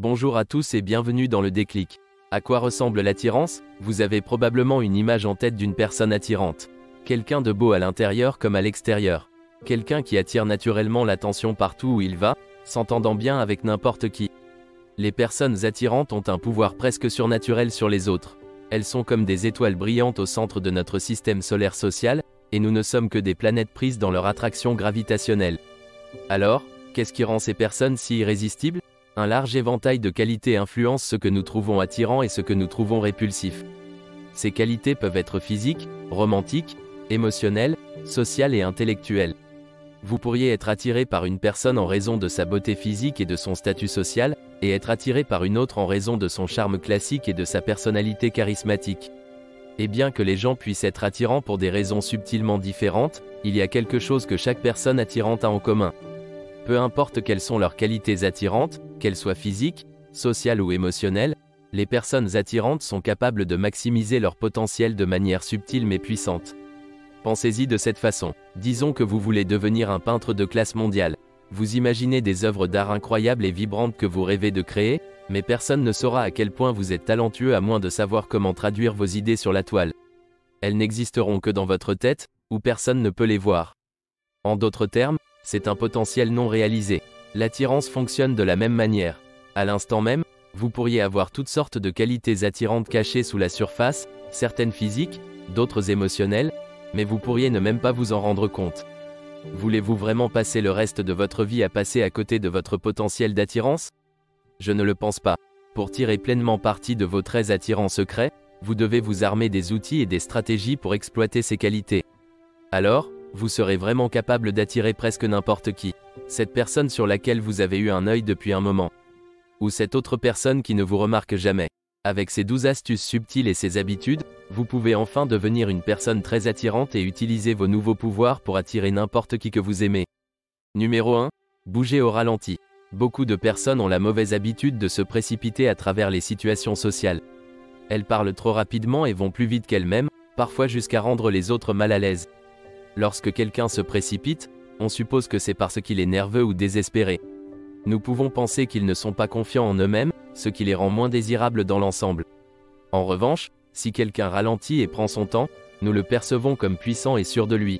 Bonjour à tous et bienvenue dans le déclic. À quoi ressemble l'attirance? Vous avez probablement une image en tête d'une personne attirante. Quelqu'un de beau à l'intérieur comme à l'extérieur. Quelqu'un qui attire naturellement l'attention partout où il va, s'entendant bien avec n'importe qui. Les personnes attirantes ont un pouvoir presque surnaturel sur les autres. Elles sont comme des étoiles brillantes au centre de notre système solaire social, et nous ne sommes que des planètes prises dans leur attraction gravitationnelle. Alors, qu'est-ce qui rend ces personnes si irrésistibles? Un large éventail de qualités influence ce que nous trouvons attirant et ce que nous trouvons répulsif. Ces qualités peuvent être physiques, romantiques, émotionnelles, sociales et intellectuelles. Vous pourriez être attiré par une personne en raison de sa beauté physique et de son statut social, et être attiré par une autre en raison de son charme classique et de sa personnalité charismatique. Et bien que les gens puissent être attirants pour des raisons subtilement différentes, il y a quelque chose que chaque personne attirante a en commun. Peu importe quelles sont leurs qualités attirantes, qu'elles soient physiques, sociales ou émotionnelles, les personnes attirantes sont capables de maximiser leur potentiel de manière subtile mais puissante. Pensez-y de cette façon. Disons que vous voulez devenir un peintre de classe mondiale. Vous imaginez des œuvres d'art incroyables et vibrantes que vous rêvez de créer, mais personne ne saura à quel point vous êtes talentueux à moins de savoir comment traduire vos idées sur la toile. Elles n'existeront que dans votre tête, où personne ne peut les voir. En d'autres termes, c'est un potentiel non réalisé. L'attirance fonctionne de la même manière. À l'instant même, vous pourriez avoir toutes sortes de qualités attirantes cachées sous la surface, certaines physiques, d'autres émotionnelles, mais vous pourriez ne même pas vous en rendre compte. Voulez-vous vraiment passer le reste de votre vie à passer à côté de votre potentiel d'attirance? Je ne le pense pas. Pour tirer pleinement parti de vos traits attirants secrets, vous devez vous armer des outils et des stratégies pour exploiter ces qualités. Alors, vous serez vraiment capable d'attirer presque n'importe qui. Cette personne sur laquelle vous avez eu un œil depuis un moment. Ou cette autre personne qui ne vous remarque jamais. Avec ces 12 astuces subtiles et ces habitudes, vous pouvez enfin devenir une personne très attirante et utiliser vos nouveaux pouvoirs pour attirer n'importe qui que vous aimez. Numéro 1. Bougez au ralenti. Beaucoup de personnes ont la mauvaise habitude de se précipiter à travers les situations sociales. Elles parlent trop rapidement et vont plus vite qu'elles-mêmes, parfois jusqu'à rendre les autres mal à l'aise. Lorsque quelqu'un se précipite, on suppose que c'est parce qu'il est nerveux ou désespéré. Nous pouvons penser qu'ils ne sont pas confiants en eux-mêmes, ce qui les rend moins désirables dans l'ensemble. En revanche, si quelqu'un ralentit et prend son temps, nous le percevons comme puissant et sûr de lui.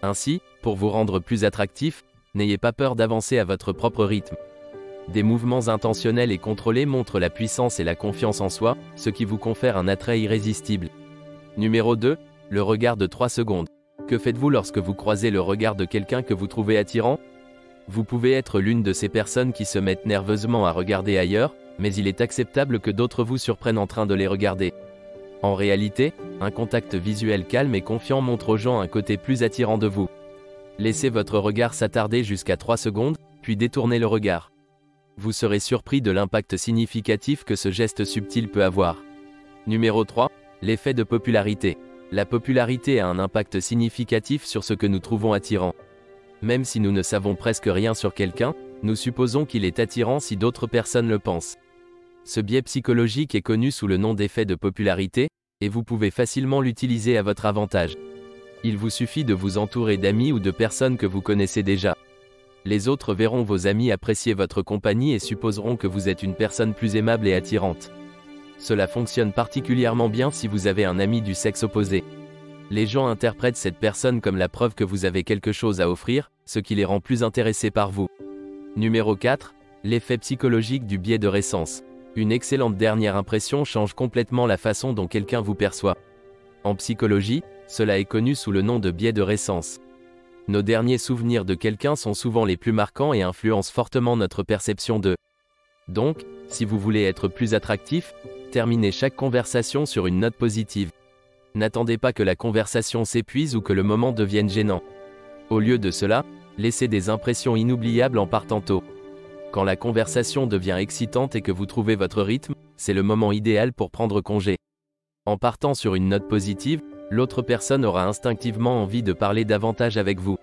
Ainsi, pour vous rendre plus attractif, n'ayez pas peur d'avancer à votre propre rythme. Des mouvements intentionnels et contrôlés montrent la puissance et la confiance en soi, ce qui vous confère un attrait irrésistible. Numéro 2. Le regard de 3 secondes. Que faites-vous lorsque vous croisez le regard de quelqu'un que vous trouvez attirant? Vous pouvez être l'une de ces personnes qui se mettent nerveusement à regarder ailleurs, mais il est acceptable que d'autres vous surprennent en train de les regarder. En réalité, un contact visuel calme et confiant montre aux gens un côté plus attirant de vous. Laissez votre regard s'attarder jusqu'à 3 secondes, puis détournez le regard. Vous serez surpris de l'impact significatif que ce geste subtil peut avoir. Numéro 3. L'effet de popularité. La popularité a un impact significatif sur ce que nous trouvons attirant. Même si nous ne savons presque rien sur quelqu'un, nous supposons qu'il est attirant si d'autres personnes le pensent. Ce biais psychologique est connu sous le nom d'effet de popularité, et vous pouvez facilement l'utiliser à votre avantage. Il vous suffit de vous entourer d'amis ou de personnes que vous connaissez déjà. Les autres verront vos amis apprécier votre compagnie et supposeront que vous êtes une personne plus aimable et attirante. Cela fonctionne particulièrement bien si vous avez un ami du sexe opposé. Les gens interprètent cette personne comme la preuve que vous avez quelque chose à offrir, ce qui les rend plus intéressés par vous. Numéro 4. L'effet psychologique du biais de récence. Une excellente dernière impression change complètement la façon dont quelqu'un vous perçoit. En psychologie, cela est connu sous le nom de biais de récence. Nos derniers souvenirs de quelqu'un sont souvent les plus marquants et influencent fortement notre perception d'eux. Donc, si vous voulez être plus attractif, terminez chaque conversation sur une note positive. N'attendez pas que la conversation s'épuise ou que le moment devienne gênant. Au lieu de cela, laissez des impressions inoubliables en partant tôt. Quand la conversation devient excitante et que vous trouvez votre rythme, c'est le moment idéal pour prendre congé. En partant sur une note positive, l'autre personne aura instinctivement envie de parler davantage avec vous.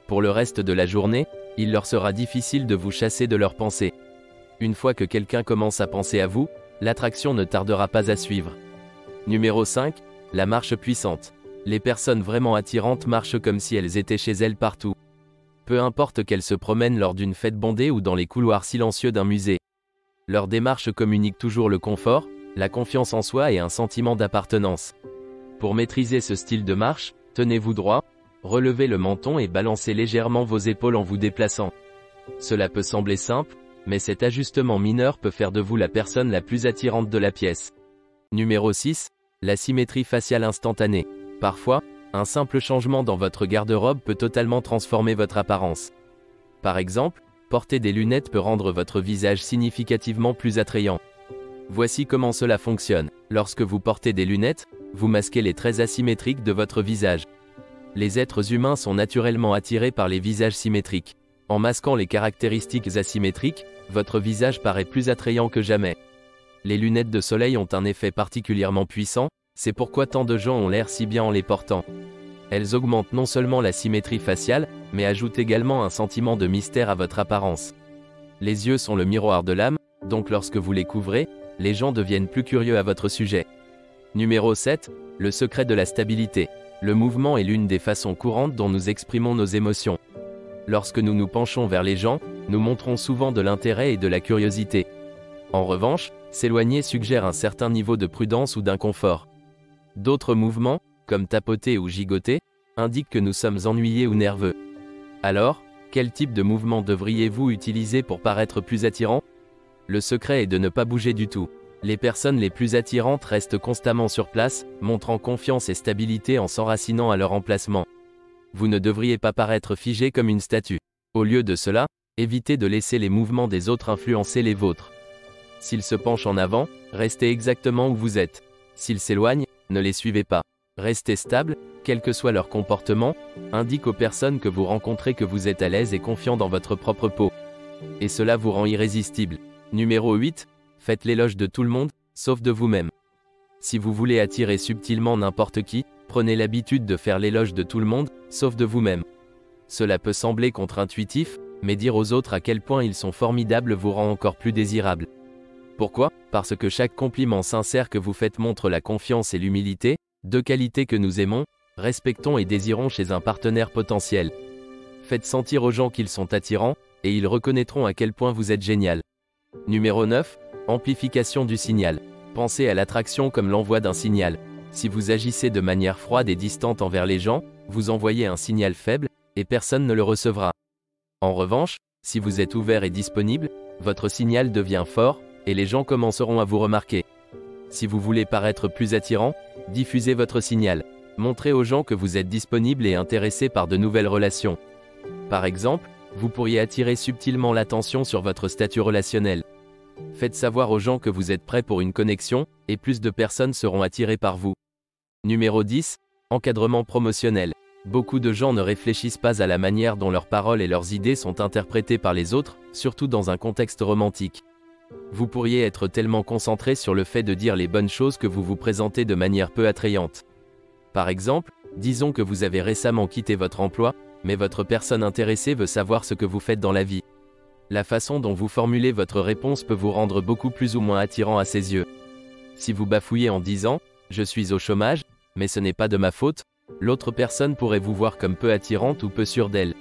Pour le reste de la journée, il leur sera difficile de vous chasser de leurs pensées. Une fois que quelqu'un commence à penser à vous, l'attraction ne tardera pas à suivre. Numéro 5. La marche puissante. Les personnes vraiment attirantes marchent comme si elles étaient chez elles partout. Peu importe qu'elles se promènent lors d'une fête bondée ou dans les couloirs silencieux d'un musée. Leur démarche communique toujours le confort, la confiance en soi et un sentiment d'appartenance. Pour maîtriser ce style de marche, tenez-vous droit, relevez le menton et balancez légèrement vos épaules en vous déplaçant. Cela peut sembler simple, mais cet ajustement mineur peut faire de vous la personne la plus attirante de la pièce. Numéro 6. La symétrie faciale instantanée. Parfois, un simple changement dans votre garde-robe peut totalement transformer votre apparence. Par exemple, porter des lunettes peut rendre votre visage significativement plus attrayant. Voici comment cela fonctionne. Lorsque vous portez des lunettes, vous masquez les traits asymétriques de votre visage. Les êtres humains sont naturellement attirés par les visages symétriques. En masquant les caractéristiques asymétriques, votre visage paraît plus attrayant que jamais. Les lunettes de soleil ont un effet particulièrement puissant, c'est pourquoi tant de gens ont l'air si bien en les portant. Elles augmentent non seulement la symétrie faciale, mais ajoutent également un sentiment de mystère à votre apparence. Les yeux sont le miroir de l'âme, donc lorsque vous les couvrez, les gens deviennent plus curieux à votre sujet. Numéro 7. Le secret de la stabilité. Le mouvement est l'une des façons courantes dont nous exprimons nos émotions. Lorsque nous nous penchons vers les gens, nous montrons souvent de l'intérêt et de la curiosité. En revanche, s'éloigner suggère un certain niveau de prudence ou d'inconfort. D'autres mouvements, comme tapoter ou gigoter, indiquent que nous sommes ennuyés ou nerveux. Alors, quel type de mouvement devriez-vous utiliser pour paraître plus attirant? Le secret est de ne pas bouger du tout. Les personnes les plus attirantes restent constamment sur place, montrant confiance et stabilité en s'enracinant à leur emplacement. Vous ne devriez pas paraître figé comme une statue. Au lieu de cela, évitez de laisser les mouvements des autres influencer les vôtres. S'ils se penchent en avant, restez exactement où vous êtes. S'ils s'éloignent, ne les suivez pas. Restez stable, quel que soit leur comportement, indique aux personnes que vous rencontrez que vous êtes à l'aise et confiant dans votre propre peau. Et cela vous rend irrésistible. Numéro 8. Faites l'éloge de tout le monde, sauf de vous-même. Si vous voulez attirer subtilement n'importe qui, prenez l'habitude de faire l'éloge de tout le monde, sauf de vous-même. Cela peut sembler contre-intuitif, mais dire aux autres à quel point ils sont formidables vous rend encore plus désirable. Pourquoi? Parce que chaque compliment sincère que vous faites montre la confiance et l'humilité, deux qualités que nous aimons, respectons et désirons chez un partenaire potentiel. Faites sentir aux gens qu'ils sont attirants, et ils reconnaîtront à quel point vous êtes génial. Numéro 9. Amplification du signal. Pensez à l'attraction comme l'envoi d'un signal. Si vous agissez de manière froide et distante envers les gens, vous envoyez un signal faible, et personne ne le recevra. En revanche, si vous êtes ouvert et disponible, votre signal devient fort, et les gens commenceront à vous remarquer. Si vous voulez paraître plus attirant, diffusez votre signal. Montrez aux gens que vous êtes disponible et intéressé par de nouvelles relations. Par exemple, vous pourriez attirer subtilement l'attention sur votre statut relationnel. Faites savoir aux gens que vous êtes prêt pour une connexion, et plus de personnes seront attirées par vous. Numéro 10. Encadrement promotionnel. Beaucoup de gens ne réfléchissent pas à la manière dont leurs paroles et leurs idées sont interprétées par les autres, surtout dans un contexte romantique. Vous pourriez être tellement concentré sur le fait de dire les bonnes choses que vous vous présentez de manière peu attrayante. Par exemple, disons que vous avez récemment quitté votre emploi, mais votre personne intéressée veut savoir ce que vous faites dans la vie. La façon dont vous formulez votre réponse peut vous rendre beaucoup plus ou moins attirant à ses yeux. Si vous bafouillez en disant « Je suis au chômage, mais ce n'est pas de ma faute », l'autre personne pourrait vous voir comme peu attirante ou peu sûre d'elle.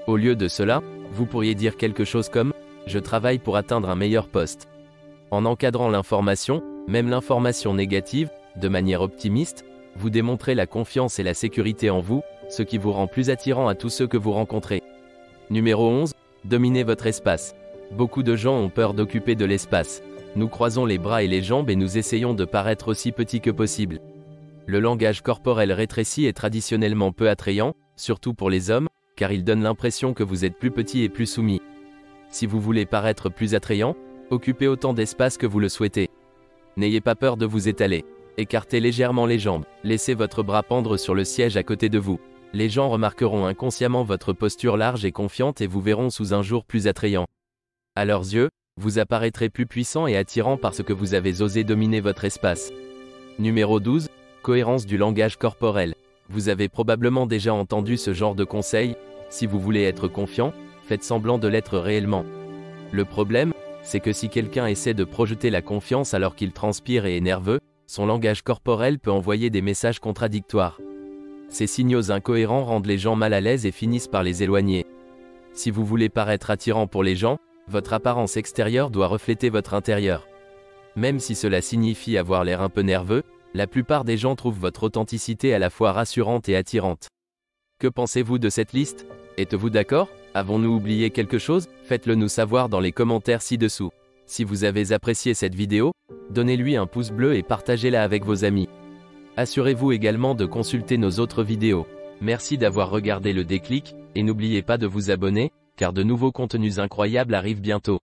Au lieu de cela, vous pourriez dire quelque chose comme « Je travaille pour atteindre un meilleur poste ». En encadrant l'information, même l'information négative, de manière optimiste, vous démontrez la confiance et la sécurité en vous, ce qui vous rend plus attirant à tous ceux que vous rencontrez. Numéro 11. Dominez votre espace. Beaucoup de gens ont peur d'occuper de l'espace. Nous croisons les bras et les jambes et nous essayons de paraître aussi petits que possible. Le langage corporel rétréci est traditionnellement peu attrayant, surtout pour les hommes, car il donne l'impression que vous êtes plus petit et plus soumis. Si vous voulez paraître plus attrayant, occupez autant d'espace que vous le souhaitez. N'ayez pas peur de vous étaler. Écartez légèrement les jambes, laissez votre bras pendre sur le siège à côté de vous. Les gens remarqueront inconsciemment votre posture large et confiante et vous verront sous un jour plus attrayant. À leurs yeux, vous apparaîtrez plus puissant et attirant parce que vous avez osé dominer votre espace. Numéro 12. Cohérence du langage corporel. Vous avez probablement déjà entendu ce genre de conseil, si vous voulez être confiant, faites semblant de l'être réellement. Le problème, c'est que si quelqu'un essaie de projeter la confiance alors qu'il transpire et est nerveux, son langage corporel peut envoyer des messages contradictoires. Ces signaux incohérents rendent les gens mal à l'aise et finissent par les éloigner. Si vous voulez paraître attirant pour les gens, Votre apparence extérieure doit refléter votre intérieur. Même si cela signifie avoir l'air un peu nerveux, la plupart des gens trouvent votre authenticité à la fois rassurante et attirante. Que pensez-vous de cette liste? Êtes-vous d'accord? Avons-nous oublié quelque chose? Faites-le nous savoir dans les commentaires ci-dessous. Si vous avez apprécié cette vidéo, donnez-lui un pouce bleu et partagez-la avec vos amis. Assurez-vous également de consulter nos autres vidéos. Merci d'avoir regardé le déclic, et n'oubliez pas de vous abonner, car de nouveaux contenus incroyables arrivent bientôt.